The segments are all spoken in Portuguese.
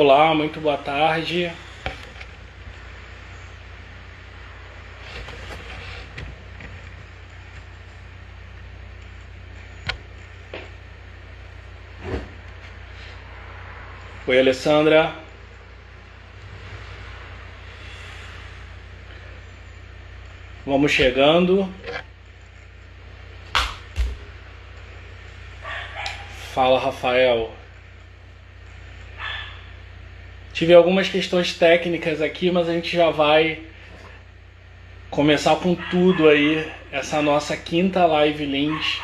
Olá, muito boa tarde. Oi, Alessandra. Vamos chegando. Fala, Rafael. Tive algumas questões técnicas aqui, mas a gente já vai começar com tudo aí, essa nossa quinta live Lins.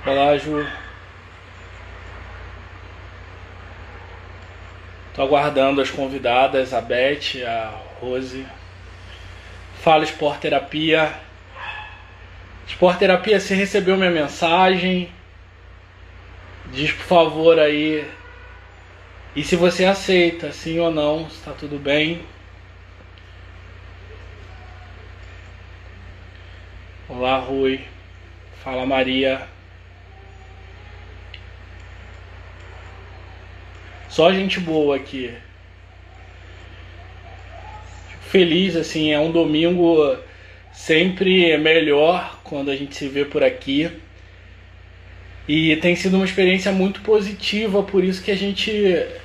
Olá, Ju. Tô aguardando as convidadas, a Beth, a Rose. Fala, Sport Terapia. Sport Terapia, você recebeu minha mensagem? Diz por favor aí. E se você aceita, sim ou não, se tá tudo bem. Olá, Rui. Fala, Maria. Só gente boa aqui. Fico feliz, assim, é um domingo sempre melhor quando a gente se vê por aqui. E tem sido uma experiência muito positiva, por isso que a gente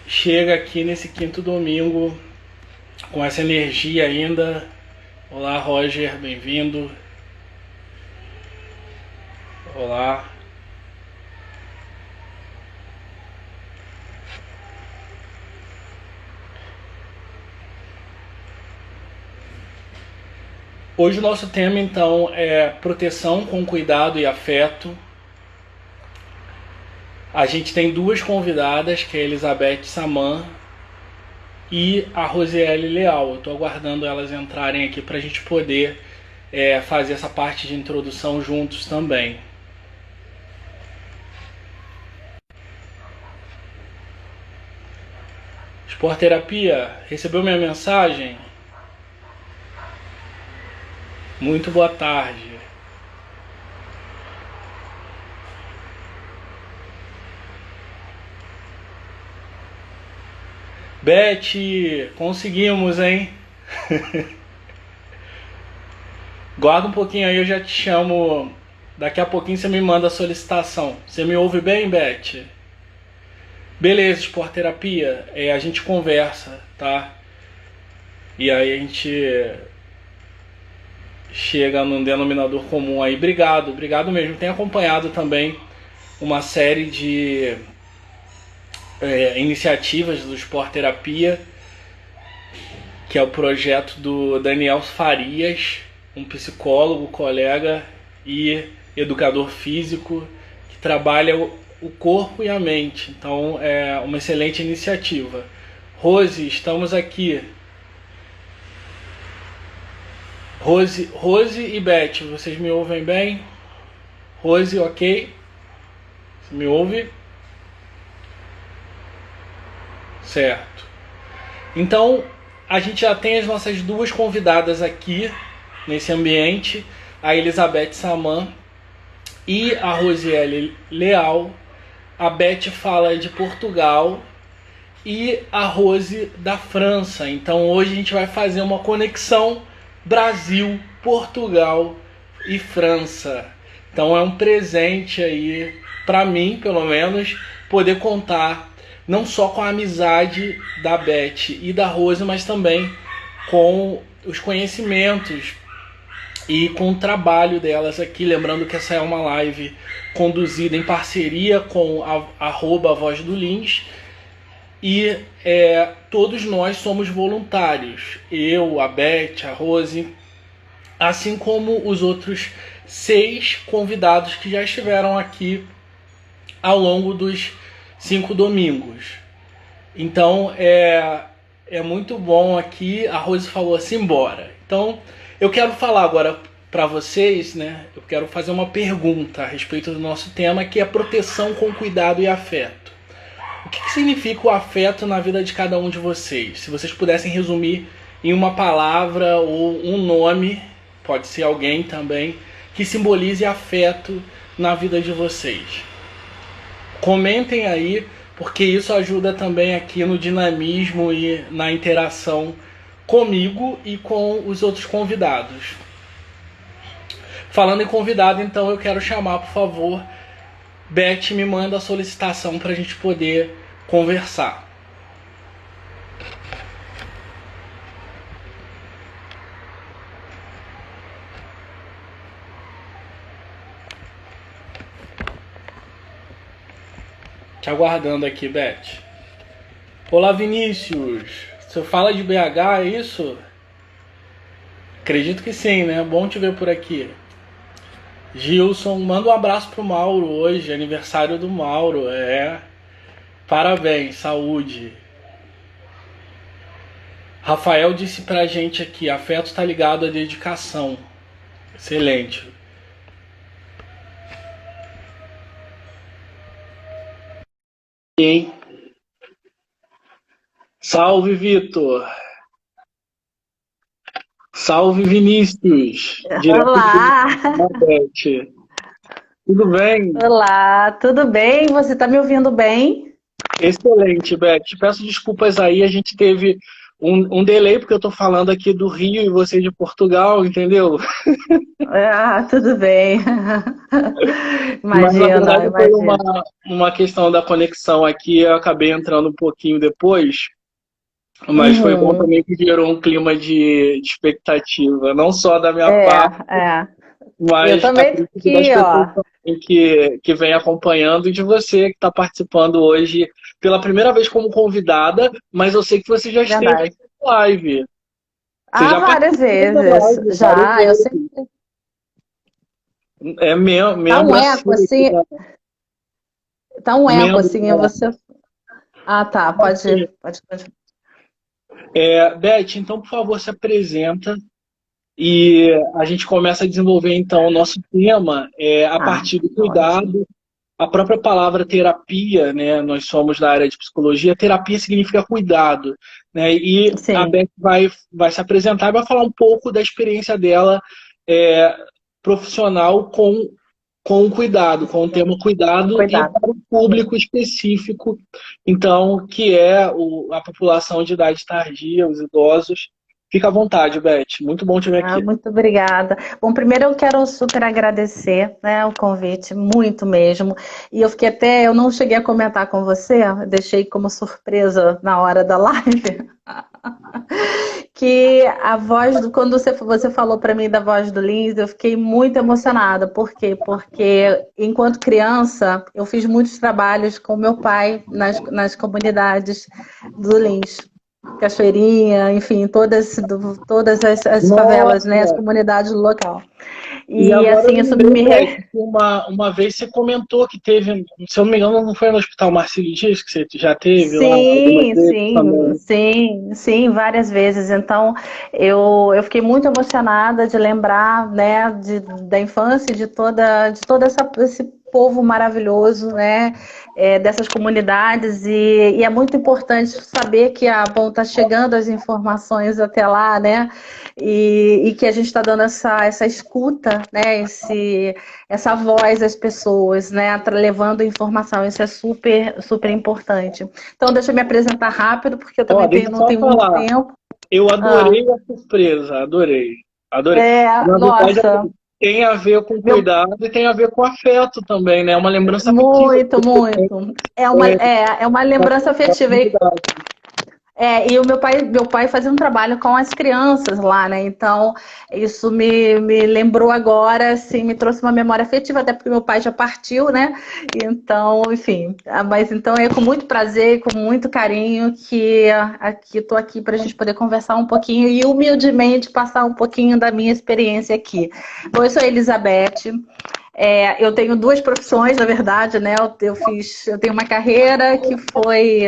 chega aqui nesse quinto domingo com essa energia ainda. Olá, Roger, bem-vindo. Olá. Hoje o nosso tema então é proteção com cuidado e afeto. A gente tem duas convidadas, que é a Elizabeth Saman e a Rosiele Leal. Eu estou aguardando elas entrarem aqui para a gente poder fazer essa parte de introdução juntos também. Sport Terapia, recebeu minha mensagem? Muito boa tarde. Beth, conseguimos, hein? Guarda um pouquinho aí, eu já te chamo. Daqui a pouquinho você me manda a solicitação. Você me ouve bem, Beth? Beleza, Sport Terapia, a gente conversa, tá? E aí a gente chega num denominador comum aí. Obrigado mesmo. Tenho acompanhado também uma série de iniciativas do Sport Terapia, que é o projeto do Daniel Farias, um psicólogo, colega e educador físico que trabalha o corpo e a mente. Então é uma excelente iniciativa. Rose, estamos aqui. Rose e Beth, vocês me ouvem bem? Rose, ok? Você me ouve? Certo. Então, a gente já tem as nossas duas convidadas aqui nesse ambiente, a Elizabeth Saman e a Rosiele Leal. A Beth fala de Portugal e a Rose da França. Então hoje a gente vai fazer uma conexão Brasil, Portugal e França. Então é um presente aí, para mim pelo menos, poder contar não só com a amizade da Beth e da Rose, mas também com os conhecimentos e com o trabalho delas aqui. Lembrando que essa é uma live conduzida em parceria com a Voz do Lins. E todos nós somos voluntários. Eu, a Beth, a Rose, assim como os outros 6 convidados que já estiveram aqui ao longo dos 5 domingos. Então é muito bom aqui. A Rose falou assim, embora. Então eu quero falar agora para vocês, né? Eu quero fazer uma pergunta a respeito do nosso tema, que é proteção com cuidado e afeto. O que significa o afeto na vida de cada um de vocês? Se vocês pudessem resumir em uma palavra ou um nome, pode ser alguém também, que simbolize afeto na vida de vocês. Comentem aí, porque isso ajuda também aqui no dinamismo e na interação comigo e com os outros convidados. Falando em convidado, então eu quero chamar, por favor, Beth, me manda a solicitação para a gente poder conversar. Te aguardando aqui, Beth. Olá, Vinícius. Você fala de BH, é isso? Acredito que sim, né? Bom te ver por aqui. Gilson, manda um abraço pro Mauro hoje, aniversário do Mauro, Parabéns, saúde. Rafael disse pra gente aqui, afeto está ligado à dedicação. Excelente. E salve, Vitor. Salve, Vinícius. Olá! Tudo bem? Olá, tudo bem? Você está me ouvindo bem? Excelente, Beth. Peço desculpas aí, a gente teve um delay, porque eu estou falando aqui do Rio e você de Portugal, entendeu? Ah, tudo bem. Mas na Imagina, verdade foi imagina. uma questão da conexão aqui, eu acabei entrando um pouquinho depois, mas foi bom Uhum. também que gerou um clima de expectativa, não só da minha É, parte, é. Eu mas também tô acredito das aqui, pessoas ó. também que vem acompanhando e de você que está participando hoje pela primeira vez como convidada, mas eu sei que você já esteve Verdade. aqui na live. Você Ah, já várias participou da vezes. live várias Já, eu vezes. sempre. Tá Membro um eco assíduo, assim, tá um eco membro. assim, você. Ah, tá, pode. Beth, então, por favor, se apresenta e a gente começa a desenvolver, então, o nosso tema a Ah, partir do ótimo. cuidado. A própria palavra terapia, né? Nós somos da área de psicologia, terapia significa cuidado, né? E a Sim, Beth vai se apresentar e vai falar um pouco da experiência dela é, profissional com o cuidado, com o tema cuidado e cuidado. para um público específico, então, que é a população de idade tardia, os idosos. Fica à vontade, Beth. Muito bom te ver Ah, aqui. muito obrigada. Bom, primeiro eu quero super agradecer, né, o convite, muito mesmo. E eu fiquei até, eu não cheguei a comentar com você, eu deixei como surpresa na hora da live, que a voz do, quando você falou para mim da voz do Lins, eu fiquei muito emocionada. Por quê? Porque enquanto criança, eu fiz muitos trabalhos com meu pai nas comunidades do Lins. Cachoeirinha, enfim, todas as favelas, né, as Nossa! comunidades do local. E E agora eu assim, isso lembrei, me. Beth, que uma vez você comentou que teve, se eu não me engano, não foi no Hospital Marcílio Dias que você já teve lá algumas Sim, vezes sim, também. sim, sim, várias vezes. Então, eu fiquei muito emocionada de lembrar, né, da infância, de todo esse povo maravilhoso, né, dessas comunidades. E é muito importante saber que bom, tá chegando as informações até lá, né, e que a gente está dando essa escuta, né, essa voz às pessoas, né, levando informação. Isso é super, super importante. Então, deixa eu me apresentar rápido, porque eu Ó, também deixa eu não só tenho muito falar. tempo. Eu Ah, adorei a surpresa, adorei. Adorei. Na verdade, nossa, tem a ver com meu, cuidado e tem a ver com afeto também, né? É uma lembrança afetiva muito, muito. É uma lembrança da afetiva. comunidade. E o meu pai fazia um trabalho com as crianças lá, né? Então, isso me lembrou agora, assim, me trouxe uma memória afetiva, até porque meu pai já partiu, né? Então, enfim, mas então é com muito prazer, com muito carinho que aqui estou aqui para a gente poder conversar um pouquinho e humildemente passar um pouquinho da minha experiência aqui. Bom, eu sou a Elizabeth. Eu tenho duas profissões, na verdade, né? Eu tenho uma carreira que foi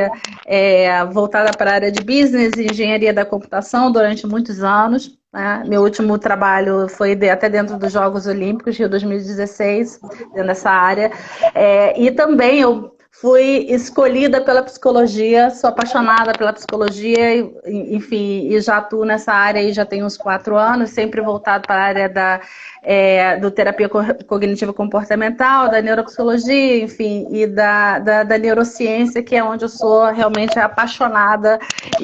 voltada para a área de business e engenharia da computação durante muitos anos. Né? Meu último trabalho foi até dentro dos Jogos Olímpicos, Rio 2016, dentro dessa área. E também eu Fui escolhida pela psicologia, sou apaixonada pela psicologia, enfim, e já atuo nessa área aí já tem uns 4 anos, sempre voltado para a área do terapia cognitiva comportamental, da neuropsicologia, enfim, e da neurociência, que é onde eu sou realmente apaixonada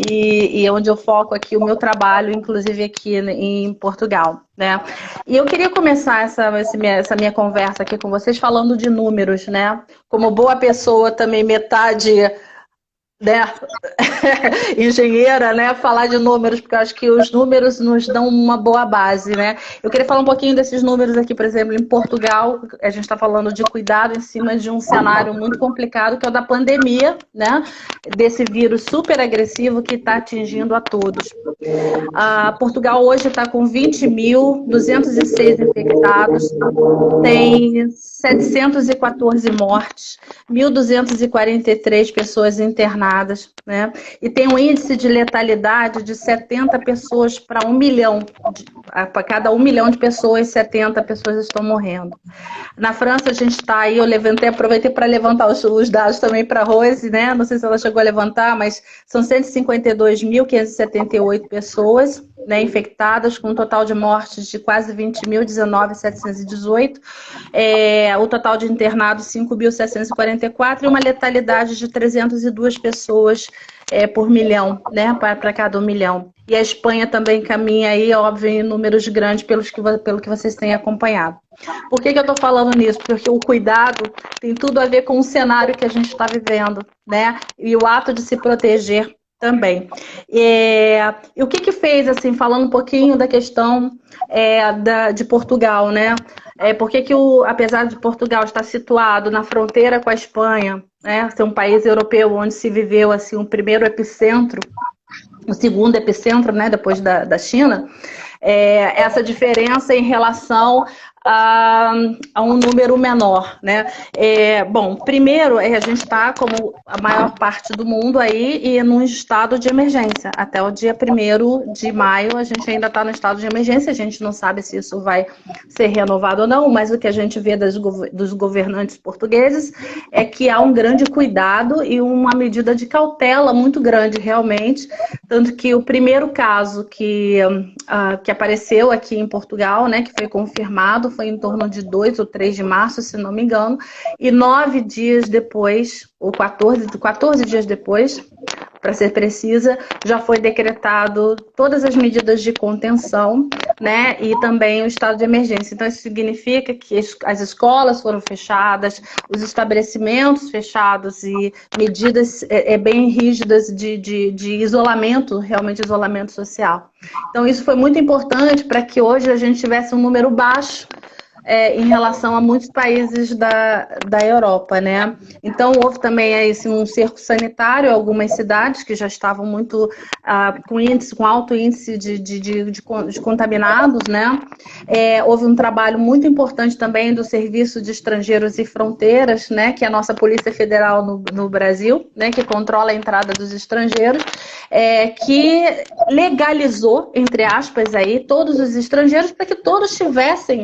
e onde eu foco aqui o meu trabalho, inclusive aqui em Portugal, né? E eu queria começar essa minha conversa aqui com vocês falando de números, né? Como boa pessoa também, metade, né, engenheira, né, falar de números, porque eu acho que os números nos dão uma boa base, né? Eu queria falar um pouquinho desses números aqui, por exemplo, em Portugal, a gente está falando de cuidado em cima de um cenário muito complicado, que é o da pandemia, né, desse vírus super agressivo que está atingindo a todos. Portugal hoje está com 20.206 infectados, tem 714 mortes, 1.243 pessoas internadas, né? E tem um índice de letalidade de 70 pessoas para 1 milhão. Para cada 1 milhão de pessoas, 70 pessoas estão morrendo. Na França, a gente está aí, aproveitei para levantar os dados também para a Rose, né? Não sei se ela chegou a levantar, mas são 152.578 pessoas, né, infectadas, com um total de mortes de quase 20.000, 19.718. O total de internados, 5.744, e uma letalidade de 302 pessoas por milhão, né, para cada 1 milhão. E a Espanha também caminha aí, óbvio, em números grandes pelo que vocês têm acompanhado. Por que eu estou falando nisso? Porque o cuidado tem tudo a ver com o cenário que a gente está vivendo, né? E o ato de se proteger também. E o que fez, assim, falando um pouquinho da questão de Portugal, né? Por que apesar de Portugal estar situado na fronteira com a Espanha, né, ser um país europeu onde se viveu assim, um primeiro epicentro, o segundo epicentro, né, depois da China, essa diferença em relação a um número menor, né? Bom, primeiro, a gente está, como a maior parte do mundo aí, e num estado de emergência. Até o dia 1º de maio, a gente ainda está no estado de emergência, a gente não sabe se isso vai ser renovado ou não, mas o que a gente vê dos governantes portugueses é que há um grande cuidado e uma medida de cautela muito grande, realmente, tanto que o primeiro caso que apareceu aqui em Portugal, né, que foi confirmado, foi em torno de 2 ou 3 de março, se não me engano, e 9 dias depois, ou 14 dias depois, para ser precisa, já foi decretado todas as medidas de contenção, né, e também o estado de emergência. Então, isso significa que as escolas foram fechadas, os estabelecimentos fechados e medidas bem rígidas de isolamento, realmente isolamento social. Então, isso foi muito importante para que hoje a gente tivesse um número baixo em relação a muitos países da Europa, né? Então, houve também assim, um cerco sanitário, algumas cidades que já estavam muito com alto índice de contaminados, né? Houve um trabalho muito importante também do Serviço de Estrangeiros e Fronteiras, né? Que é a nossa Polícia Federal no Brasil, né? Que controla a entrada dos estrangeiros, que legalizou, entre aspas, aí, todos os estrangeiros para que todos tivessem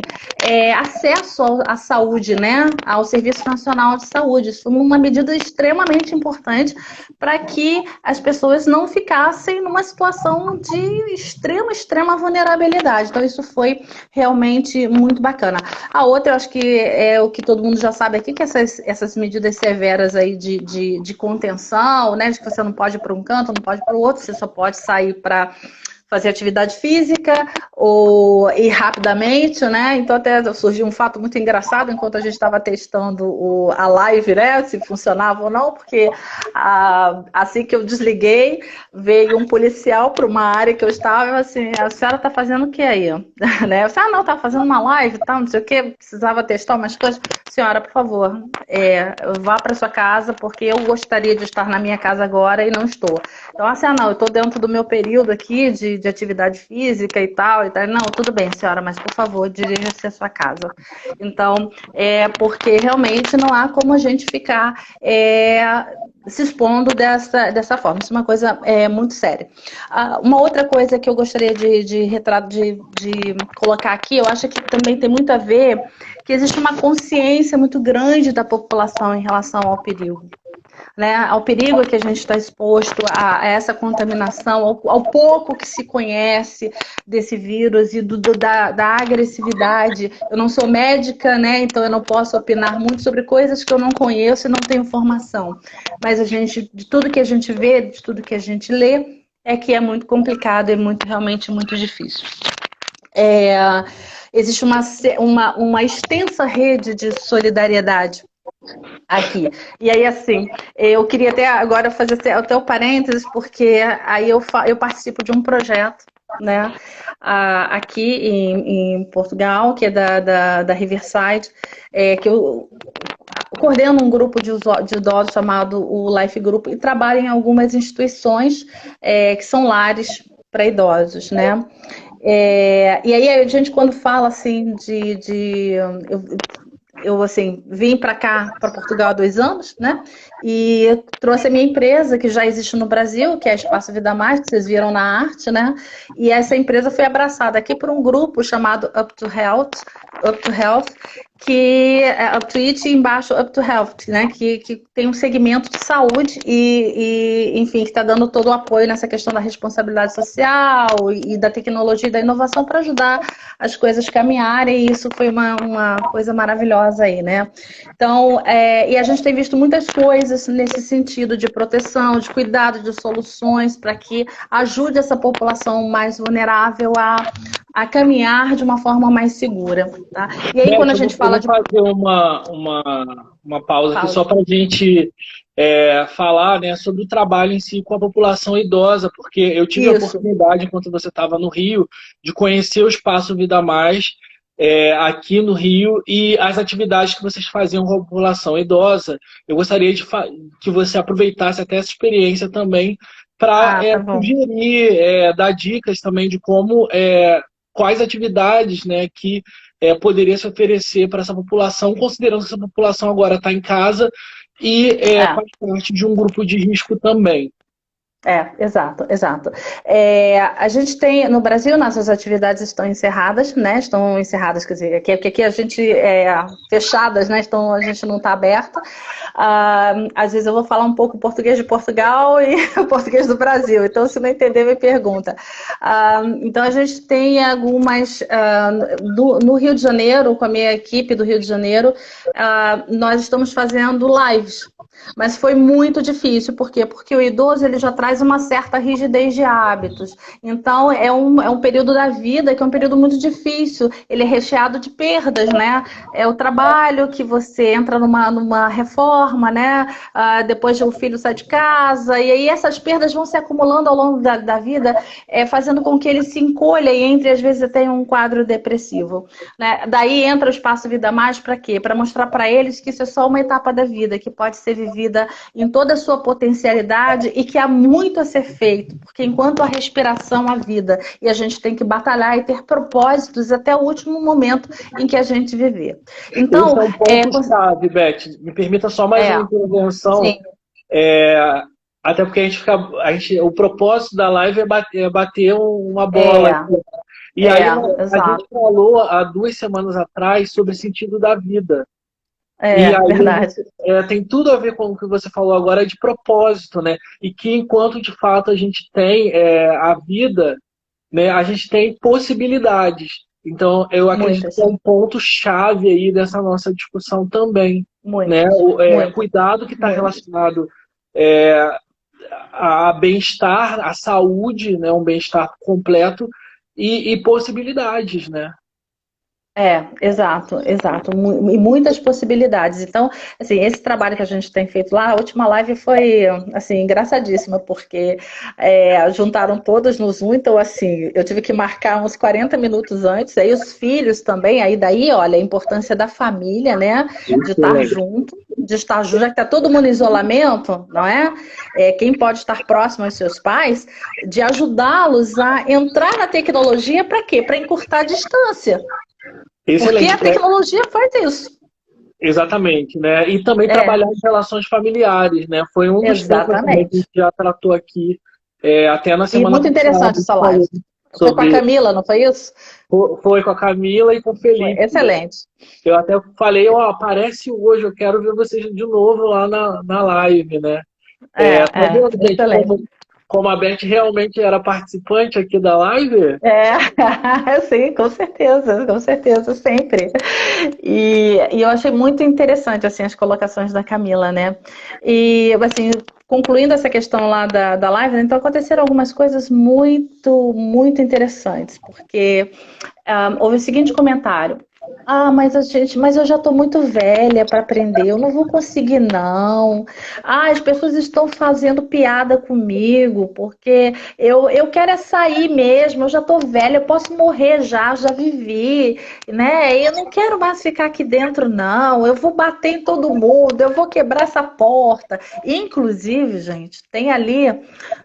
acesso à saúde, né, ao Serviço Nacional de Saúde. Isso foi uma medida extremamente importante para que as pessoas não ficassem numa situação de extrema vulnerabilidade. Então, isso foi realmente muito bacana. A outra, eu acho que é o que todo mundo já sabe aqui, que essas medidas severas aí de contenção, né, de que você não pode ir para um canto, não pode ir para o outro, você só pode sair para fazer atividade física ou ir rapidamente, né? Então até surgiu um fato muito engraçado enquanto a gente estava testando a live, né? Se funcionava ou não, porque assim que eu desliguei, veio um policial para uma área que eu estava, assim, a senhora está fazendo o que aí? Né? Eu disse, não, estava fazendo uma live e tal, não sei o que, precisava testar umas coisas. Senhora, por favor, vá para sua casa, porque eu gostaria de estar na minha casa agora e não estou. Então, assim, não, eu estou dentro do meu período aqui de atividade física e tal. Não, tudo bem, senhora, mas por favor, dirija-se à sua casa. Então, porque realmente não há como a gente ficar se expondo dessa forma. Isso é uma coisa muito séria. Uma outra coisa que eu gostaria de colocar aqui, eu acho que também tem muito a ver que existe uma consciência muito grande da população em relação ao perigo. Né, ao perigo que a gente está exposto a essa contaminação, ao pouco que se conhece desse vírus e da agressividade. Eu não sou médica, né, então eu não posso opinar muito sobre coisas que eu não conheço e não tenho informação. Mas de tudo que a gente vê, de tudo que a gente lê, é que é muito complicado e realmente muito difícil. Existe uma extensa rede de solidariedade aqui. E aí, assim, eu queria até agora fazer até o parênteses, porque aí eu participo de um projeto, né, aqui em Portugal, que é da Riverside, que eu coordeno um grupo de idosos chamado o Life Group e trabalho em algumas instituições que são lares para idosos, né? E aí a gente, quando fala assim eu assim, vim para cá, para Portugal há 2 anos, né? E eu trouxe a minha empresa, que já existe no Brasil, que é a Espaço Vida Mais, que vocês viram na arte, né? E essa empresa foi abraçada aqui por um grupo chamado Up to Health, que é Up to It e embaixo Up to Health, né? Que tem um segmento de saúde enfim, que está dando todo o apoio nessa questão da responsabilidade social e da tecnologia e da inovação para ajudar as coisas caminharem, e isso foi uma coisa maravilhosa aí, né? Então, e a gente tem visto muitas coisas nesse sentido de proteção, de cuidado, de soluções para que ajude essa população mais vulnerável a caminhar de uma forma mais segura, tá? E aí, quando a gente fala de... Eu vou fazer uma pausa aqui só para a gente falar, né, sobre o trabalho em si com a população idosa, porque eu tive a oportunidade, enquanto você estava no Rio, de conhecer o Espaço Vida Mais aqui no Rio e as atividades que vocês faziam com a população idosa. Eu gostaria que você aproveitasse até essa experiência também para sugerir, dar dicas também de como... quais atividades, né, que poderia se oferecer para essa população, considerando que essa população agora está em casa e faz parte de um grupo de risco também. Exato. A gente tem, no Brasil, nossas atividades estão encerradas, né? Estão encerradas, quer dizer, aqui a gente fechadas, né? A gente não está aberta. Às vezes eu vou falar um pouco português de Portugal e português do Brasil, então se não entender, me pergunta. Então a gente tem algumas, no Rio de Janeiro, com a minha equipe do Rio de Janeiro, nós estamos fazendo lives. Mas foi muito difícil, por quê? Porque o idoso ele já traz uma certa rigidez de hábitos. Então, é um período da vida que é um período muito difícil. Ele é recheado de perdas, né? É o trabalho que você entra numa reforma, né? Depois o filho sai de casa, e aí essas perdas vão se acumulando ao longo da vida, fazendo com que ele se encolha e entre, às vezes, até um quadro depressivo. Né? Daí entra o Espaço Vida Mais para quê? Para mostrar para eles que isso é só uma etapa da vida, que pode ser vivida em toda a sua potencialidade e que há muito a ser feito, porque enquanto a respiração, a vida, e a gente tem que batalhar e ter propósitos até o último momento em que a gente viver. Então, esse é um ponto-chave, Beth. Me permita só mais uma intervenção. Sim. Até porque o propósito da live é bater uma bola. E aí a gente falou há 2 semanas atrás sobre o sentido da vida. E aí, verdade. Tem tudo a ver com o que você falou agora de propósito, né? E que enquanto de fato a gente tem a vida, né, a gente tem possibilidades. Então, eu acredito que é um ponto-chave aí dessa nossa discussão também. Né? O cuidado que está relacionado a bem-estar, a saúde, né? Um bem-estar completo e possibilidades, né? Exato. E muitas possibilidades. Então, assim, esse trabalho que a gente tem feito lá, a última live foi, assim, engraçadíssima, porque juntaram todas no Zoom, então, assim, eu tive que marcar uns 40 minutos antes, aí os filhos também, aí daí, olha, a importância da família, né, de estar junto, já que está todo mundo em isolamento, não é? Quem pode estar próximo aos seus pais, de ajudá-los a entrar na tecnologia para quê? Para encurtar a distância. Excelente. Porque a tecnologia faz isso. Exatamente, né? E também trabalhar em relações familiares, né? Foi um dos temas que a gente já tratou aqui, até na semana passada. E muito interessante essa live. Foi com a sobre. Camila, não foi isso? Foi com a Camila e com o Foi. Felipe. Excelente. Eu até falei, ó, aparece hoje, eu quero ver vocês de novo lá na live, né? Tá vendo, gente, Excelente. como a Beth realmente era participante aqui da live? Sim, com certeza, sempre. E eu achei muito interessante, assim, as colocações da Camila, né? E, assim, concluindo essa questão lá da live, né, então aconteceram algumas coisas muito interessantes, porque houve o seguinte comentário. Mas eu já estou muito velha para aprender, eu não vou conseguir, não. As pessoas estão fazendo piada comigo, porque eu quero é sair mesmo, eu já estou velha, eu posso morrer já vivi, né? Eu não quero mais ficar aqui dentro, não. Eu vou bater em todo mundo, eu vou quebrar essa porta. Inclusive, gente, tem ali.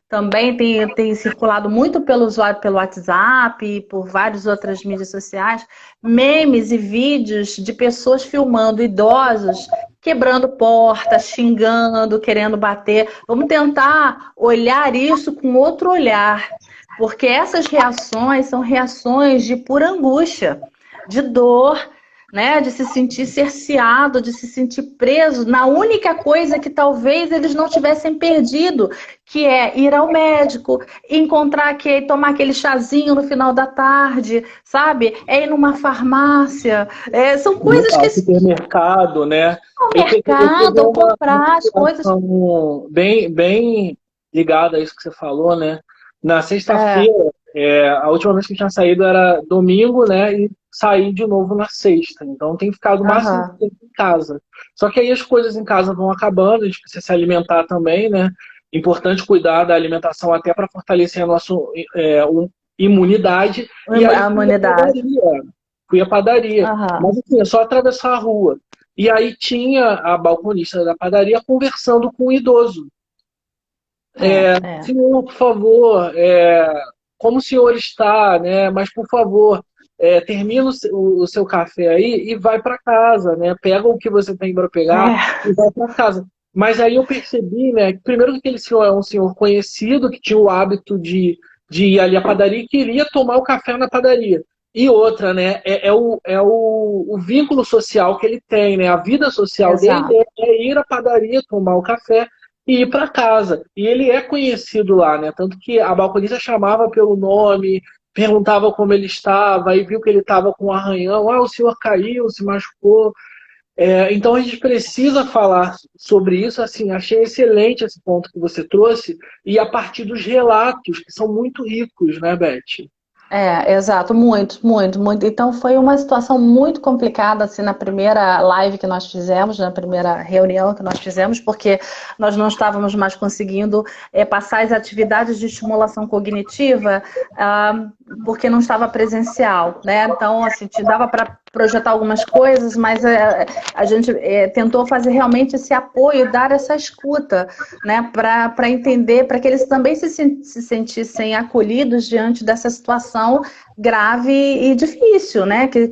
Também tem circulado muito pelo WhatsApp e por várias outras mídias sociais, memes e vídeos de pessoas filmando idosos quebrando portas, xingando, querendo bater. Vamos tentar olhar isso com outro olhar, porque essas reações são reações de pura angústia, de dor, né, de se sentir cerceado, de se sentir preso na única coisa que talvez eles não tivessem perdido, que é ir ao médico, encontrar tomar aquele chazinho no final da tarde, sabe? É ir numa farmácia. São coisas que Ao supermercado, né? ao Eu peguei mercado, ou uma comprar as coisas. situação bem ligada a isso que você falou, né? Na É, sexta-feira, a última vez que eu tinha saído era domingo, né? E saí de novo na sexta. Então tem ficado o máximo de aham, tempo em casa. Só que aí as coisas em casa vão acabando, a gente precisa se alimentar também, né? Importante cuidar da alimentação até para fortalecer a nossa imunidade. E aí a imunidade. fui à padaria. Aham, Mas assim, é só atravessar a rua. E aí tinha a balconista da padaria conversando com o idoso. é. Senhor, por favor, como o senhor está, né? Mas por favor, termina o seu café aí e vai para casa, né? Pega o que você tem para pegar É. e vai para casa. Mas aí eu percebi, né? Que primeiro que aquele senhor é um senhor conhecido que tinha o hábito de ir ali à padaria e queria tomar o café na padaria. E outra, né? O vínculo social que ele tem, né? A vida social dele Exato. é ir à padaria, tomar o café e ir para casa. E ele é conhecido lá, né? Tanto que a balconista chamava pelo nome, perguntava como ele estava, e viu que ele estava com um arranhão. O senhor caiu, se machucou. Então a gente precisa falar sobre isso. Assim, achei excelente esse ponto que você trouxe, e a partir dos relatos, que são muito ricos, né, Beth? Exato, muito. Então foi uma situação muito complicada assim na primeira live que nós fizemos, na primeira reunião que nós fizemos, porque nós não estávamos mais conseguindo passar as atividades de estimulação cognitiva, porque não estava presencial, né? Então, assim, te dava para projetar algumas coisas, mas a gente tentou fazer realmente esse apoio, dar essa escuta, né, para entender, para que eles também se sentissem acolhidos diante dessa situação grave e difícil, né, que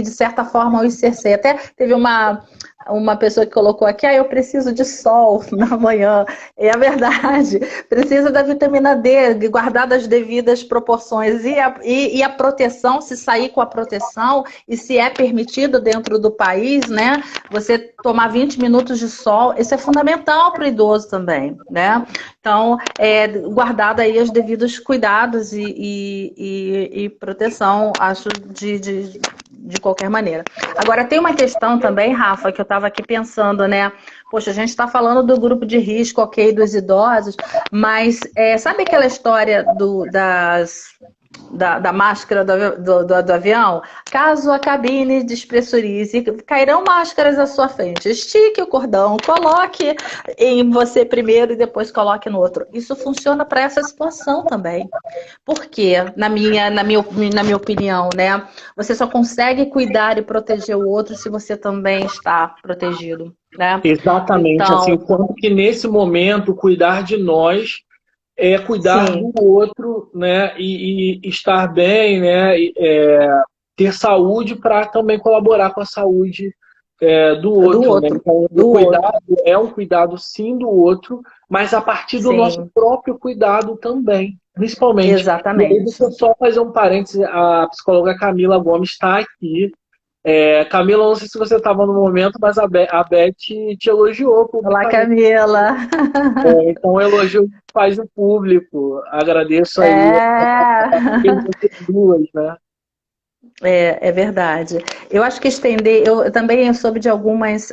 de certa forma os cerceia. Até teve uma pessoa que colocou aqui, eu preciso de sol na manhã. É a verdade, precisa da vitamina D, guardada as devidas proporções. E a proteção, se sair com a proteção, e se é permitido dentro do país, né? Você tomar 20 minutos de sol, isso é fundamental para o idoso também, né? Então, guardado aí os devidos cuidados e proteção, acho, de qualquer maneira. Agora, tem uma questão também, Rafa, que eu estava aqui pensando, né? Poxa, a gente está falando do grupo de risco, ok, dos idosos, mas sabe aquela história da máscara do avião? Caso a cabine despressurize, cairão máscaras à sua frente. Estique o cordão, coloque em você primeiro e depois coloque no outro. Isso funciona para essa situação também. Por quê? Na minha opinião, né? Você só consegue cuidar e proteger o outro se você também está protegido, né? Exatamente, assim, o Então, quanto que nesse momento cuidar de nós é cuidar sim, do outro, né, e estar bem, né, ter saúde para também colaborar com a saúde do do outro, né? outro, Então, o do outro, cuidado é um cuidado sim do outro, mas a partir do nosso sim. próprio cuidado também. Principalmente. E aí, deixa Exatamente. eu só fazer um parênteses, a psicóloga Camila Gomes está aqui. Camila, não sei se você estava no momento, mas a Beth te elogiou Olá, publicamente. Camila. Então, o elogio faz o público. Agradeço aí É. vocês duas, né? É verdade. Eu acho que estender, eu também soube de algumas,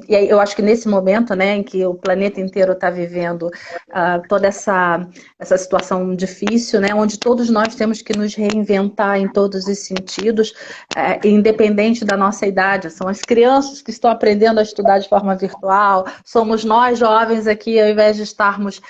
e aí eu acho que nesse momento, né, em que o planeta inteiro está vivendo toda essa situação difícil, né, onde todos nós temos que nos reinventar em todos os sentidos, independente da nossa idade. São as crianças que estão aprendendo a estudar de forma virtual, somos nós jovens aqui, ao invés de estarmos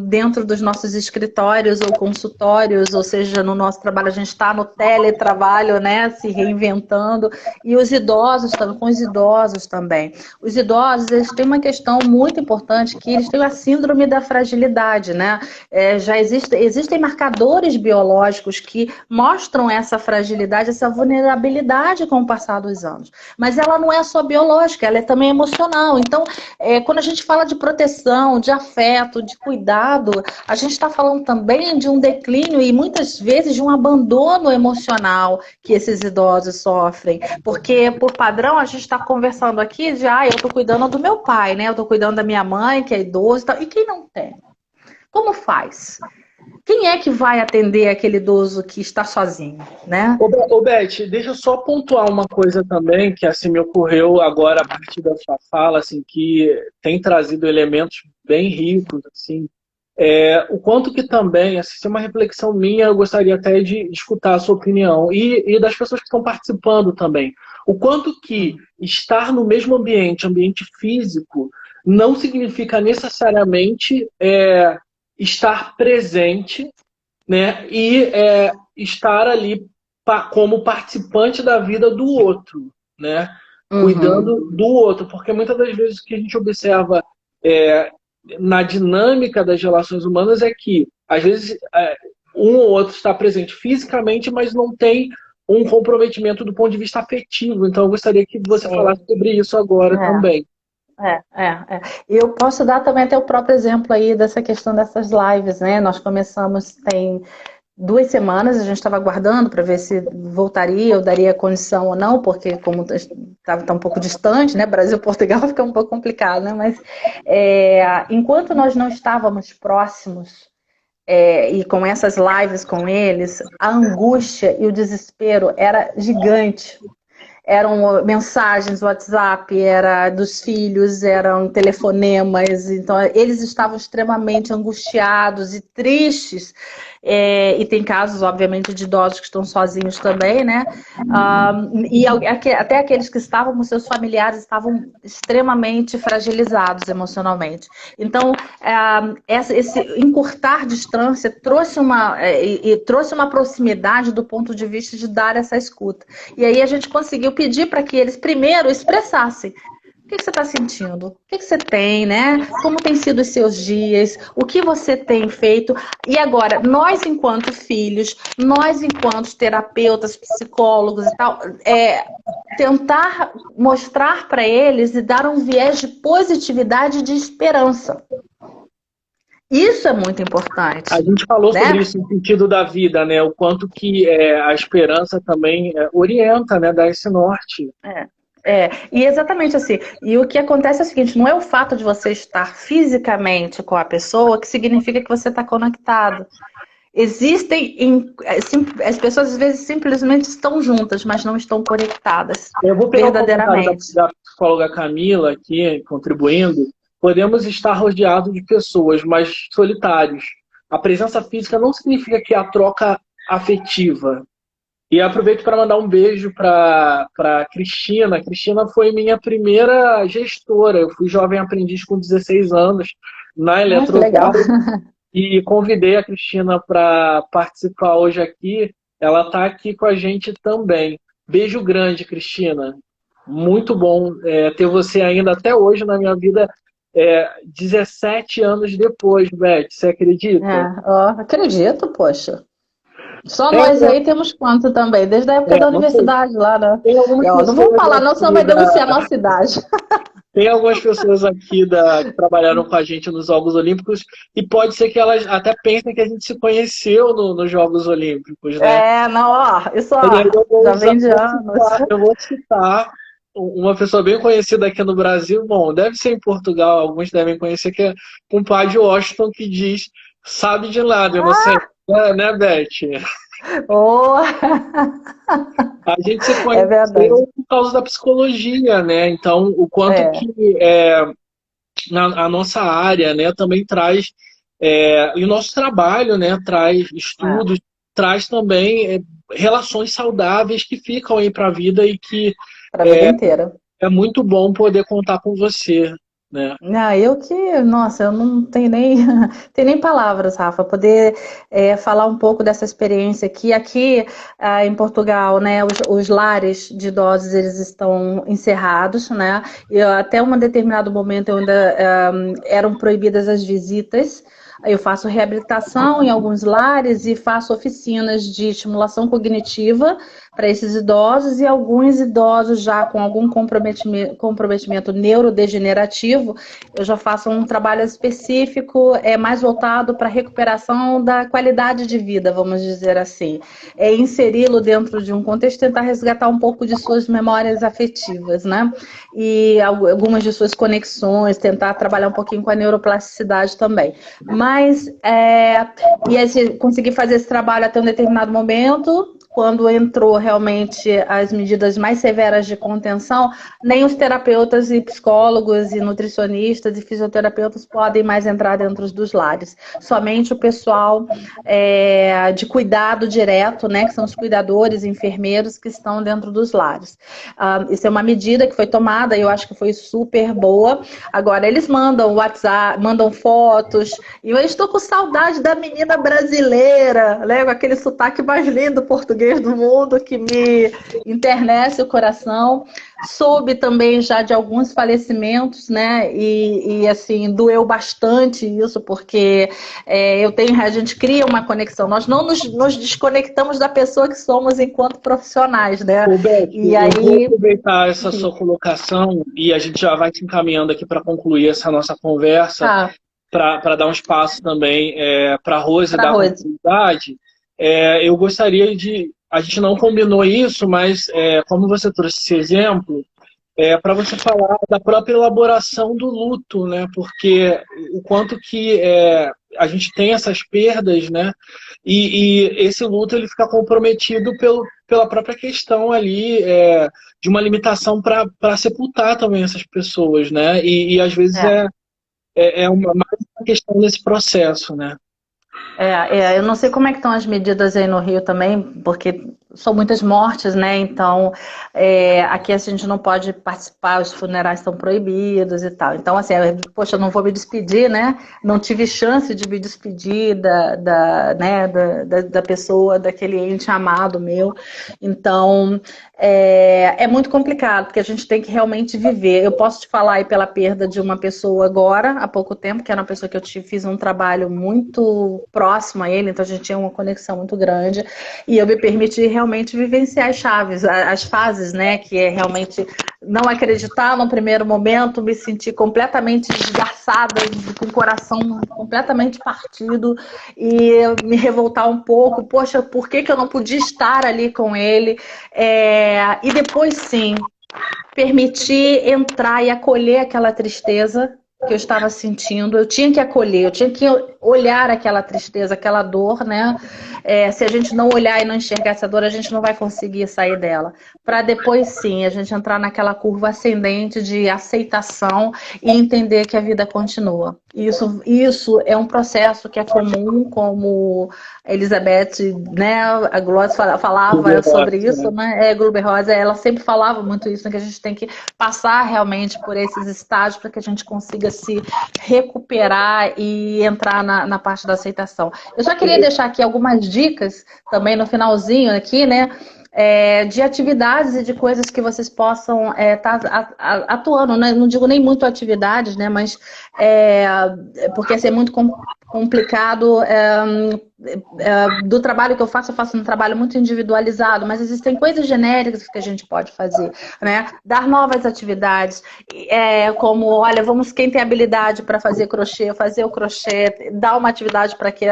dentro dos nossos escritórios ou consultórios, ou seja, no nosso trabalho, a gente está no teletrabalho, né, se reinventando, e os idosos também, com os idosos também. Os idosos, eles têm uma questão muito importante, que eles têm a síndrome da fragilidade, né? Já existem marcadores biológicos que mostram essa fragilidade, essa vulnerabilidade com o passar dos anos. Mas ela não é só biológica, ela é também emocional. Então, quando a gente fala de proteção, de afeto, de cuidado, a gente está falando também de um declínio e muitas vezes de um abandono emocional que esses idosos sofrem. Porque, por padrão, a gente está conversando aqui de, eu estou cuidando do meu pai, né? Eu estou cuidando da minha mãe, que é idoso e tal. E quem não tem? Como faz? Quem é que vai atender aquele idoso que está sozinho, né? Ô, Beth, deixa eu só pontuar uma coisa também, que assim me ocorreu agora a partir da sua fala, assim, que tem trazido elementos bem ricos, assim. O quanto que também, assim, isso é uma reflexão minha, eu gostaria até de escutar a sua opinião, e das pessoas que estão participando também. O quanto que estar no mesmo ambiente físico, não significa necessariamente estar presente, né? E estar ali como participante da vida do outro, né? Uhum. Cuidando do outro, porque muitas das vezes o que a gente observa na dinâmica das relações humanas é que, às vezes, um ou outro está presente fisicamente, mas não tem um comprometimento do ponto de vista afetivo. Então, eu gostaria que você Sim. falasse sobre isso agora também. Eu posso dar também até o próprio exemplo aí dessa questão dessas lives, né? Nós começamos tem 2 semanas, a gente estava aguardando para ver se voltaria, eu daria condição ou não, porque como estava um pouco distante, né? Brasil e Portugal fica um pouco complicado, né? Mas enquanto nós não estávamos próximos e com essas lives com eles, a angústia e o desespero era gigante. Eram mensagens, WhatsApp, era dos filhos, eram telefonemas, então eles estavam extremamente angustiados e tristes, e tem casos, obviamente, de idosos que estão sozinhos também, né? E até aqueles que estavam com seus familiares estavam extremamente fragilizados emocionalmente. Então, esse encurtar distância trouxe uma proximidade do ponto de vista de dar essa escuta. E aí a gente conseguiu pedir para que eles primeiro expressassem o que você está sentindo, o que você tem, né? Como tem sido os seus dias, o que você tem feito. E agora, nós enquanto filhos, nós enquanto terapeutas, psicólogos e tal, tentar mostrar para eles e dar um viés de positividade e de esperança. Isso é muito importante. A gente falou né? sobre isso no sentido da vida, né? O quanto que a esperança também orienta, né? Dá esse norte. E exatamente assim. E o que acontece é o seguinte: não é o fato de você estar fisicamente com a pessoa que significa que você está conectado. As pessoas às vezes simplesmente estão juntas, mas não estão conectadas Eu vou pegar o comentário verdadeiramente. da psicóloga Camila aqui, contribuindo. Podemos estar rodeados de pessoas, mas solitários. A presença física não significa que é a troca afetiva. E aproveito para mandar um beijo para Cristina. A Cristina foi minha primeira gestora. Eu fui jovem aprendiz com 16 anos na Que legal. Eletrofábrica e convidei a Cristina para participar hoje aqui. Ela está aqui com a gente também. Beijo grande, Cristina. Muito bom ter você ainda até hoje na minha vida, 17 anos depois, Beth. Você acredita? Acredito, poxa. Só É, nós aí temos quanto também, desde a época da não sei. universidade lá, né? Tem algumas Não vamos pessoas falar, não, senão aqui vai denunciar a nossa idade. Tem algumas pessoas aqui que trabalharam com a gente nos Jogos Olímpicos e pode ser que elas até pensem que a gente se conheceu nos Jogos Olímpicos, né? É, não, ó, isso, E aí ó, eu vou já usar, vem de anos. eu vou citar uma pessoa bem conhecida aqui no Brasil, bom, deve ser em Portugal, alguns devem conhecer, que é um pai de Washington que diz, sabe de nada, inocente, né, Beth? Oh, A gente se é verdade. conheceu por causa da psicologia, né? Então, o quanto É, que a nossa área, né, também traz, e o nosso trabalho, né, traz é, estudos, traz também relações saudáveis que ficam aí para a vida e que para a vida inteira. é muito bom poder contar com você, né? Ah, nossa, eu não tenho nem, tenho nem palavras, Rafa, poder falar um pouco dessa experiência aqui. Aqui, em Portugal, né, os lares de idosos, eles estão encerrados, né, e até um determinado momento eu ainda, eram proibidas as visitas. Eu faço reabilitação em alguns lares e faço oficinas de estimulação cognitiva para esses idosos e alguns idosos já com algum comprometimento neurodegenerativo eu já faço um trabalho específico, mais voltado para a recuperação da qualidade de vida, vamos dizer assim. É inseri-lo dentro de um contexto, tentar resgatar um pouco de suas memórias afetivas, né? E algumas de suas conexões, tentar trabalhar um pouquinho com a neuroplasticidade também. Mas, e aí, consegui fazer esse trabalho até um determinado momento, quando entrou realmente as medidas mais severas de contenção, nem os terapeutas e psicólogos e nutricionistas e fisioterapeutas podem mais entrar dentro dos lares. Somente o pessoal de cuidado direto, né, que são os cuidadores, enfermeiros que estão dentro dos lares. Isso é uma medida que foi tomada e eu acho que foi super boa. Agora, eles mandam WhatsApp, mandam fotos, e eu estou com saudade da menina brasileira, né, com aquele sotaque mais lindo português do mundo que me enternece o coração. Soube também já de alguns falecimentos, né? E assim, doeu bastante isso, porque a gente cria uma conexão. Nós não nos desconectamos da pessoa que somos enquanto profissionais, né? Ô, Beth, E eu vou aí. aproveitar essa sua colocação e a gente já vai se encaminhando aqui para concluir essa nossa conversa, Tá, para dar um espaço também para a Rose para dar Rose. continuidade. Eu gostaria de. A gente não combinou isso, mas como você trouxe esse exemplo, para você falar da própria elaboração do luto, né? Porque o quanto que a gente tem essas perdas, né? E esse luto ele fica comprometido pela própria questão ali de uma limitação para sepultar também essas pessoas, né? E às vezes É. mais uma questão desse processo, né? Eu não sei como é que estão as medidas aí no Rio também, porque são muitas mortes, né? Então, aqui a gente não pode participar, os funerais estão proibidos e tal. Então, assim, poxa, eu não vou me despedir, né? Não tive chance de me despedir da pessoa, daquele ente amado meu. Então, é muito complicado, porque a gente tem que realmente viver. Eu posso te falar aí pela perda de uma pessoa agora, há pouco tempo, que era uma pessoa que fiz um trabalho muito próximo a ele, então a gente tinha uma conexão muito grande, e eu me permiti realmente vivenciar as fases, né, que é realmente não acreditar no primeiro momento, me sentir completamente desgarçada, com o coração completamente partido, e me revoltar um pouco, poxa, por que eu não podia estar ali com ele? E depois sim, permitir entrar e acolher aquela tristeza que eu estava sentindo. Eu tinha que acolher, eu tinha que olhar aquela tristeza, aquela dor, né? Se a gente não olhar e não enxergar essa dor, a gente não vai conseguir sair dela. Para depois sim a gente entrar naquela curva ascendente de aceitação e entender que a vida continua. Isso é um processo que é comum, como a Elizabeth, né, a Glória falava sobre isso, né? Gruber-Rosa, ela sempre falava muito isso, né, que a gente tem que passar realmente por esses estágios para que a gente consiga se recuperar e entrar na parte da aceitação. Eu já queria deixar aqui algumas dicas também no finalzinho aqui, né? De atividades e de coisas que vocês possam estar atuando, né? Não digo nem muito atividades, né? Mas porque assim, é muito complicado do trabalho que eu faço um trabalho muito individualizado, mas existem coisas genéricas que a gente pode fazer, né? Dar novas atividades, como, olha, quem tem habilidade para fazer crochê, fazer o crochê, dar uma atividade para que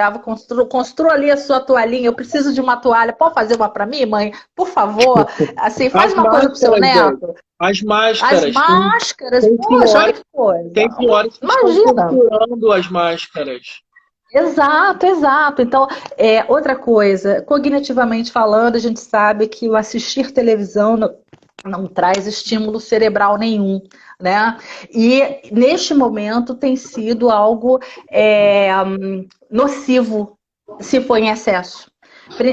construa ali a sua toalhinha, eu preciso de uma toalha, pode fazer uma para mim, mãe? Por favor, assim, faz As uma coisa pro seu máscaras, velho. neto. As As máscaras. máscaras, Tem poxa, olha senhoras, que coisa. tem senhoras que estão Imagina. costurando as máscaras. Exato, exato. Então, outra coisa, cognitivamente falando, a gente sabe que o assistir televisão não traz estímulo cerebral nenhum, né? E neste momento tem sido algo nocivo se for em excesso.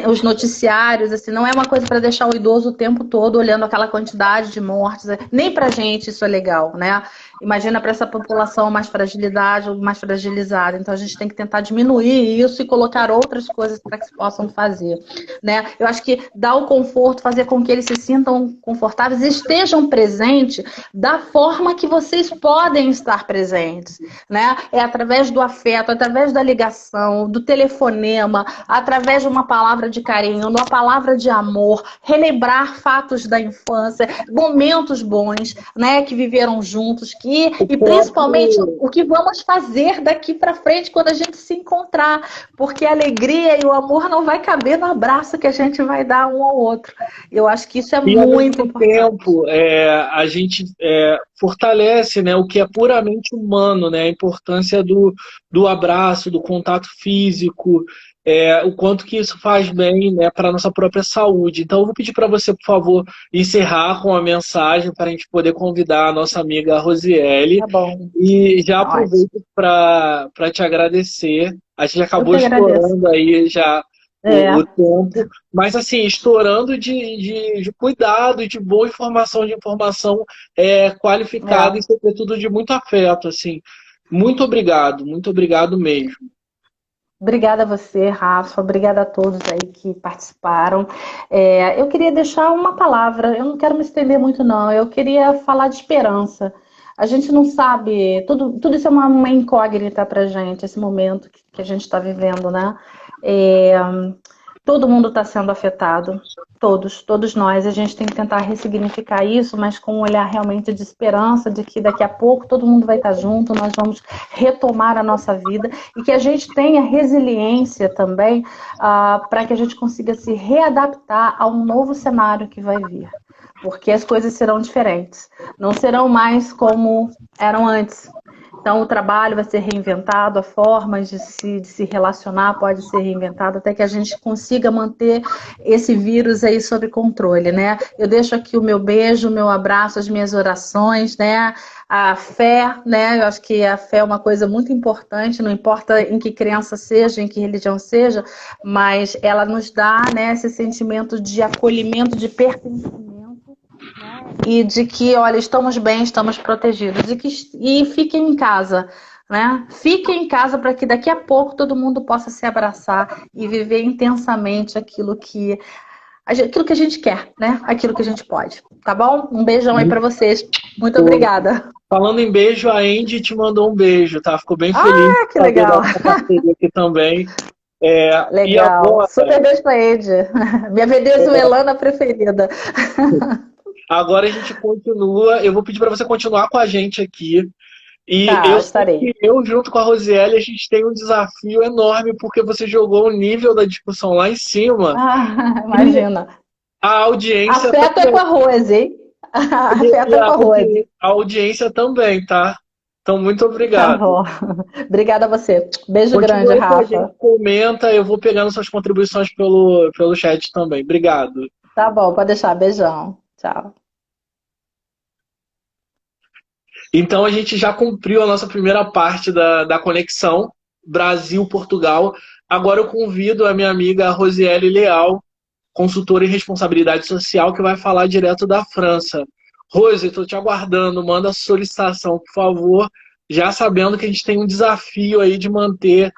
Os noticiários, assim, não é uma coisa para deixar o idoso o tempo todo olhando aquela quantidade de mortes, nem para a gente isso é legal, né? Imagina para essa população mais fragilizada. Então a gente tem que tentar diminuir isso e colocar outras coisas para que se possam fazer, né? Eu acho que dar o conforto, fazer com que eles se sintam confortáveis e estejam presentes da forma que vocês podem estar presentes, né? É através do afeto, através da ligação, do telefonema, através de uma palavra de carinho, uma palavra de amor, relembrar fatos da infância, momentos bons, né, que viveram juntos, e principalmente o que vamos fazer daqui para frente quando a gente se encontrar, porque a alegria e o amor não vai caber no abraço que a gente vai dar um ao outro. Eu acho que isso é E ao muito mesmo importante. tempo, a gente fortalece, né, o que é puramente humano, né, a importância do abraço, do contato físico, o quanto que isso faz bem, né, para a nossa própria saúde. Então, eu vou pedir para você, por favor, encerrar com a mensagem para a gente poder convidar a nossa amiga Rosiele. Tá bom. E já Tá ótimo. aproveito para te agradecer. A gente Eu acabou que agradeço. estourando aí já É, o tempo, mas assim, estourando de cuidado e de boa informação, de informação qualificada e é. sobretudo de muito afeto, assim. Muito obrigado mesmo. Obrigada a você, Rafa. Obrigada a todos aí que participaram. Eu queria deixar uma palavra. Eu não quero me estender muito, não. Eu queria falar de esperança. A gente não sabe, tudo isso é uma incógnita para gente, esse momento que a gente está vivendo, né? É, Todo mundo está sendo afetado, todos nós. A gente tem que tentar ressignificar isso, mas com um olhar realmente de esperança, de que daqui a pouco todo mundo vai estar junto, nós vamos retomar a nossa vida e que a gente tenha resiliência também para que a gente consiga se readaptar a um novo cenário que vai vir. Porque as coisas serão diferentes, não serão mais como eram antes. Então, o trabalho vai ser reinventado, a forma de se relacionar pode ser reinventada, até que a gente consiga manter esse vírus aí sob controle, né? Eu deixo aqui o meu beijo, o meu abraço, as minhas orações, né? A fé, né? Eu acho que a fé é uma coisa muito importante, não importa em que crença seja, em que religião seja, mas ela nos dá, né, esse sentimento de acolhimento, de pertencimento, né? E de que, olha, estamos bem, estamos protegidos. E fiquem em casa, né? Fiquem em casa para que daqui a pouco todo mundo possa se abraçar e viver intensamente aquilo que a gente quer, né? Aquilo que a gente pode. Tá bom? Um beijão aí para vocês. Muito obrigada. Falando em beijo, a Andy te mandou um beijo, tá? Ficou bem feliz de Ah, que saber da legal. nossa parceria aqui também. E Legal. agora, Super beijo pra Ed. Minha venezuelana preferida. agora a gente continua. Eu vou pedir para você continuar com a gente aqui. E Tá, eu sei estarei. que eu, junto com a Rosiele, a gente tem um desafio enorme, porque você jogou o nível da discussão lá em cima. Ah, E imagina. a audiência Afeto é com também. a Rose, hein? Afeto E é com a Rose. a audiência também, tá? Então, muito Tá obrigado. bom. Obrigada a você. Beijo grande, Continua aí com a gente, Rafa. comenta, eu vou pegando suas contribuições pelo chat também. Obrigado. Tá bom, pode deixar. Beijão. Tchau. Então, a gente já cumpriu a nossa primeira parte da conexão Brasil-Portugal. Agora eu convido a minha amiga Rosiele Leal, consultora em responsabilidade social, que vai falar direto da França. Rose, estou te aguardando, manda a solicitação, por favor, já sabendo que a gente tem um desafio aí de manter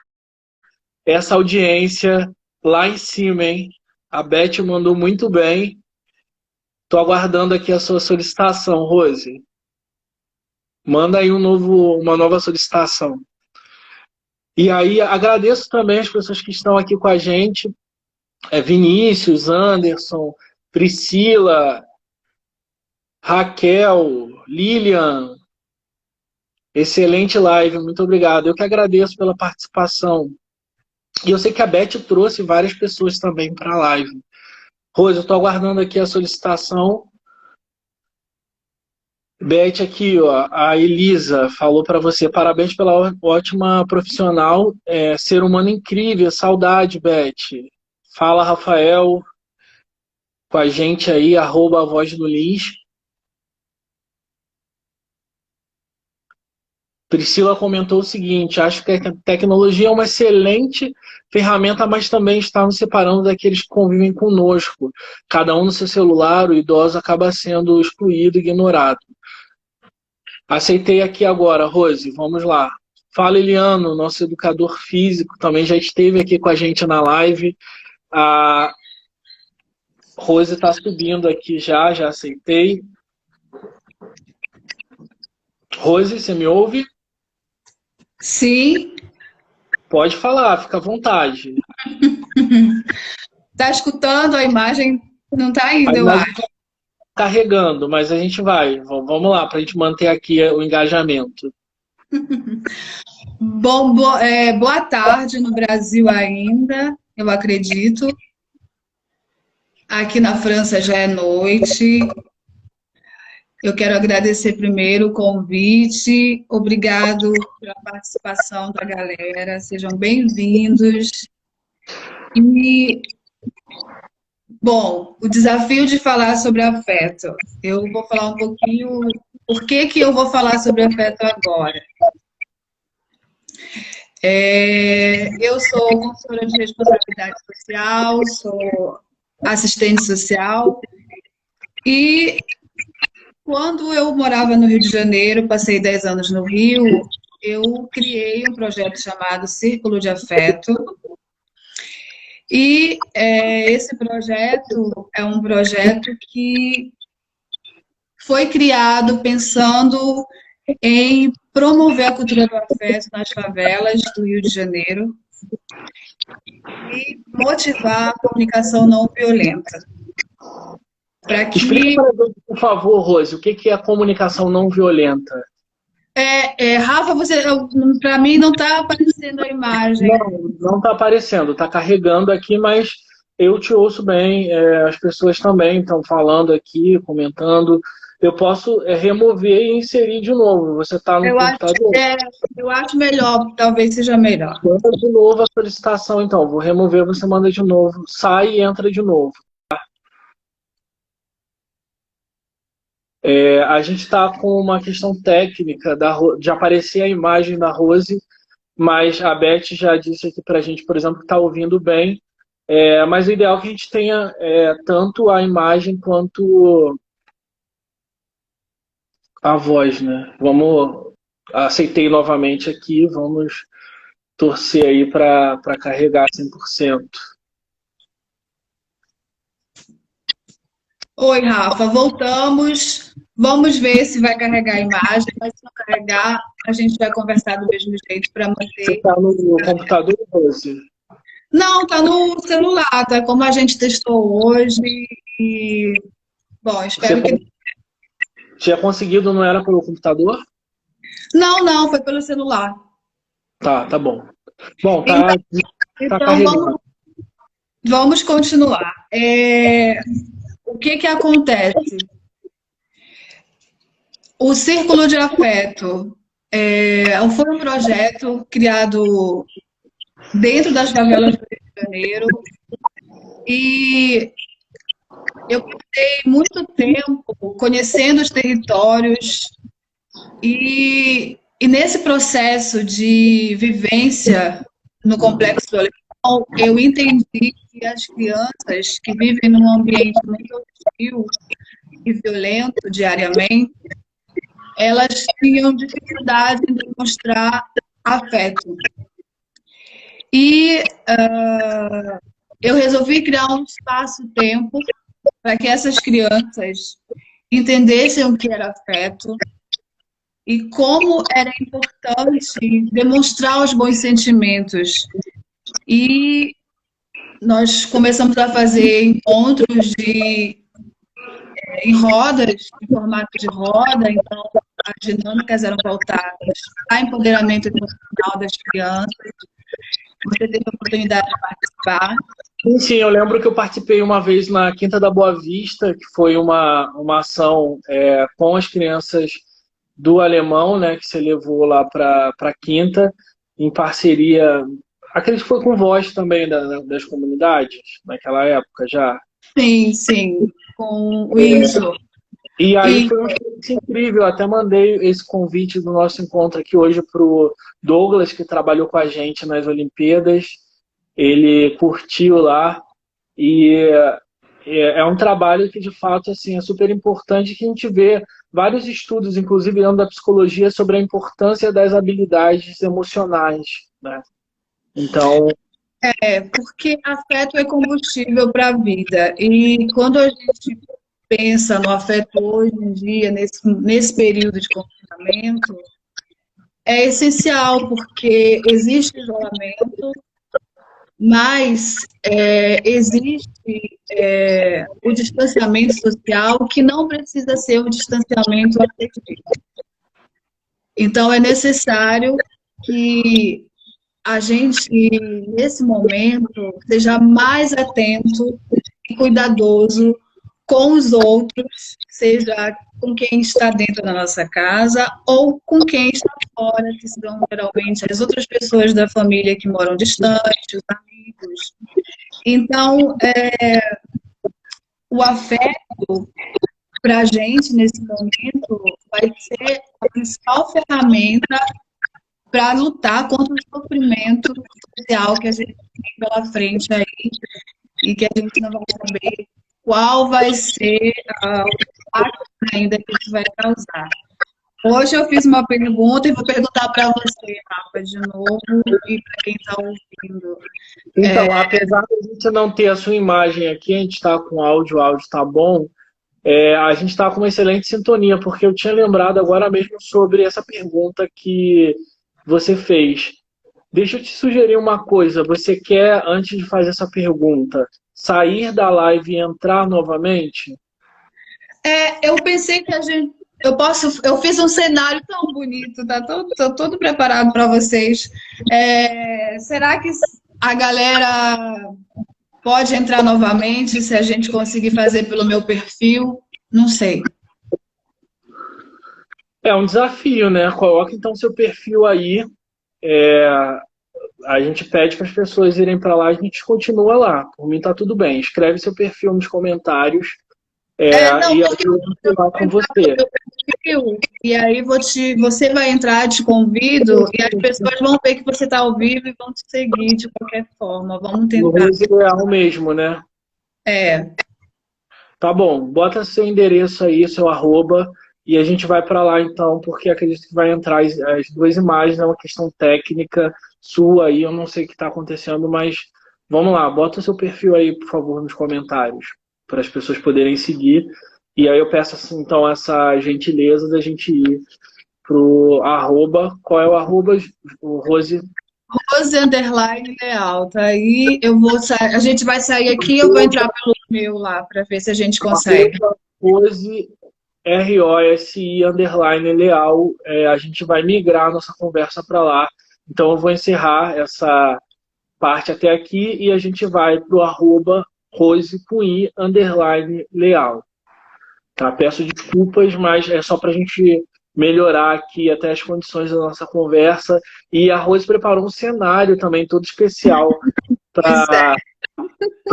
essa audiência lá em cima, hein? A Beth mandou muito bem. Estou aguardando aqui a sua solicitação, Rose. Manda aí uma nova solicitação. E aí agradeço também as pessoas que estão aqui com a gente, Vinícius, Anderson, Priscila, Raquel, Lilian, excelente live, muito obrigado. Eu que agradeço pela participação. E eu sei que a Beth trouxe várias pessoas também para a live. Rose, eu estou aguardando aqui a solicitação. Beth, aqui, ó, a Elisa falou para você, parabéns pela ótima profissional, ser humano incrível, saudade, Beth. Fala, Rafael, com a gente aí, arroba a voz do Lins. Priscila comentou o seguinte, acho que a tecnologia é uma excelente ferramenta, mas também está nos separando daqueles que convivem conosco. Cada um no seu celular, o idoso acaba sendo excluído, ignorado. Aceitei aqui agora, Rose, vamos lá. Fala, Eliano, nosso educador físico, também já esteve aqui com a gente na live. A Rose está subindo aqui já aceitei. Rose, você me ouve? Sim. Pode falar, fica à vontade. Tá escutando? A imagem não tá indo, eu acho. Tá carregando, mas a gente vai. Vamos lá, para a gente manter aqui o engajamento. Bom, boa tarde no Brasil ainda, eu acredito. Aqui na França já é noite. Eu quero agradecer primeiro o convite. Obrigado pela participação da galera. Sejam bem-vindos. E, bom, o desafio de falar sobre afeto. Eu vou falar um pouquinho por que eu vou falar sobre afeto agora. Eu sou consultora de responsabilidade social, sou assistente social e quando eu morava no Rio de Janeiro, passei 10 anos no Rio, eu criei um projeto chamado Círculo de Afeto. E esse projeto é um projeto que foi criado pensando em promover a cultura do afeto nas favelas do Rio de Janeiro e motivar a comunicação não violenta. Explica para mim, por favor, Rose, o que é a comunicação não violenta? Rafa, para mim não está aparecendo a imagem. Não está aparecendo, está carregando aqui, mas eu te ouço bem, as pessoas também estão falando aqui, comentando. Eu posso remover e inserir de novo. Você está no computador? Eu acho melhor, talvez seja melhor. Manda de novo a solicitação, então. Vou remover, você manda de novo. Sai e entra de novo. A gente está com uma questão técnica de aparecer a imagem da Rose, mas a Beth já disse aqui para a gente, por exemplo, que está ouvindo bem. Mas o ideal é que a gente tenha tanto a imagem quanto a voz, né? Aceitei novamente aqui, vamos torcer aí para carregar 100%. Oi, Rafa, voltamos. Vamos ver se vai carregar a imagem, mas se não carregar, a gente vai conversar do mesmo jeito para manter. Você está no computador, Rose? Não, está no celular, tá? Como a gente testou hoje e... Bom, espero que... Tinha conseguido, não era pelo computador? Não, foi pelo celular. Tá bom. Bom, tá então vamos continuar. O que acontece? O Círculo de Afeto foi um projeto criado dentro das favelas do Rio de Janeiro e eu passei muito tempo conhecendo os territórios e nesse processo de vivência no Complexo do Alemão, eu entendi que as crianças que vivem num ambiente muito hostil e violento diariamente, elas tinham dificuldade em demonstrar afeto. E eu resolvi criar um espaço-tempo para que essas crianças entendessem o que era afeto e como era importante demonstrar os bons sentimentos. E nós começamos a fazer encontros em rodas, em formato de roda, então as dinâmicas eram voltadas ao empoderamento emocional das crianças. Você teve a oportunidade de participar. Sim, eu lembro que eu participei uma vez na Quinta da Boa Vista, que foi uma ação com as crianças do Alemão, né, que você levou lá para a Quinta, em parceria, acredito que foi com voz também das comunidades, naquela época já. Sim, sim, com o ISO. E aí foi uma experiência incrível, eu até mandei esse convite do nosso encontro aqui hoje para o Douglas, que trabalhou com a gente nas Olimpíadas, ele curtiu lá, e é um trabalho que de fato assim, é super importante, que a gente vê vários estudos, inclusive dentro da psicologia, sobre a importância das habilidades emocionais, né? Então... Porque afeto é combustível para a vida. E quando a gente pensa no afeto hoje em dia, nesse período de confinamento, é essencial, porque existe isolamento, mas existe o distanciamento social, que não precisa ser o distanciamento afetivo. Então, é necessário que a gente, nesse momento, seja mais atento e cuidadoso com os outros, seja com quem está dentro da nossa casa ou com quem está fora, que são geralmente as outras pessoas da família que moram distante, os amigos. Então, o afeto, para a gente, nesse momento, vai ser a principal ferramenta para lutar contra o sofrimento social que a gente tem pela frente aí, e que a gente não vai saber qual vai ser o impacto ainda que isso vai causar. Hoje eu fiz uma pergunta e vou perguntar para você, Rafa, de novo, e para quem está ouvindo. Então, apesar de a gente não ter a sua imagem aqui, a gente está com áudio, o áudio está bom, a gente está com uma excelente sintonia, porque eu tinha lembrado agora mesmo sobre essa pergunta que você fez. Deixa eu te sugerir uma coisa. Você quer, antes de fazer essa pergunta, sair da live e entrar novamente? Eu pensei que eu fiz um cenário tão bonito, tô todo preparado para vocês. Será que a galera pode entrar novamente se a gente conseguir fazer pelo meu perfil? Não sei. É um desafio, né? Coloca então seu perfil aí. A gente pede para as pessoas irem para lá, a gente continua lá. Por mim tá tudo bem. Escreve seu perfil nos comentários. Não, e porque eu vou falar com você. E aí você vai entrar, te convido, e as pessoas vão ver que você está ao vivo e vão te seguir de qualquer forma. Vamos tentar. O ideal mesmo, né? Tá bom, bota seu endereço aí, seu arroba, e a gente vai para lá então, porque acredito que vai entrar as duas imagens, é uma questão técnica sua aí, eu não sei o que está acontecendo, mas vamos lá, bota seu perfil aí, por favor, nos comentários, para as pessoas poderem seguir. E aí eu peço assim, então essa gentileza da gente ir pro arroba. Qual é o arroba, Rose? Rose_Leal, tá aí. A gente vai sair aqui, eu vou entrar pelo meu lá para ver se a gente consegue. Rose, ROSI_Leal. A gente vai migrar nossa conversa para lá. Então eu vou encerrar essa parte até aqui e a gente vai pro arroba Rose_Leal. Tá? Peço desculpas, mas é só para a gente melhorar aqui até as condições da nossa conversa. E a Rose preparou um cenário também todo especial para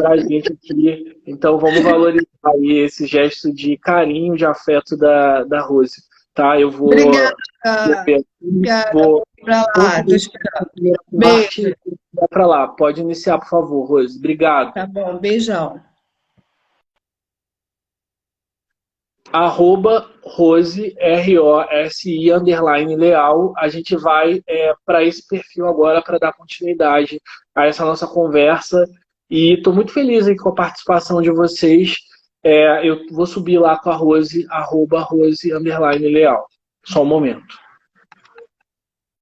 a gente aqui. Então vamos valorizar aí esse gesto de carinho, de afeto da Rose. Tá? Eu vou... Obrigada. Vou pra lá, tô esperando. Beijo. Vai para lá. Pode iniciar, por favor, Rose. Obrigado. Tá bom, beijão. Arroba Rose, ROSI_Leal. A gente vai para esse perfil agora para dar continuidade a essa nossa conversa. E estou muito feliz aí com a participação de vocês. Eu vou subir lá com a Rose, arroba Rose_Leal. Só um momento.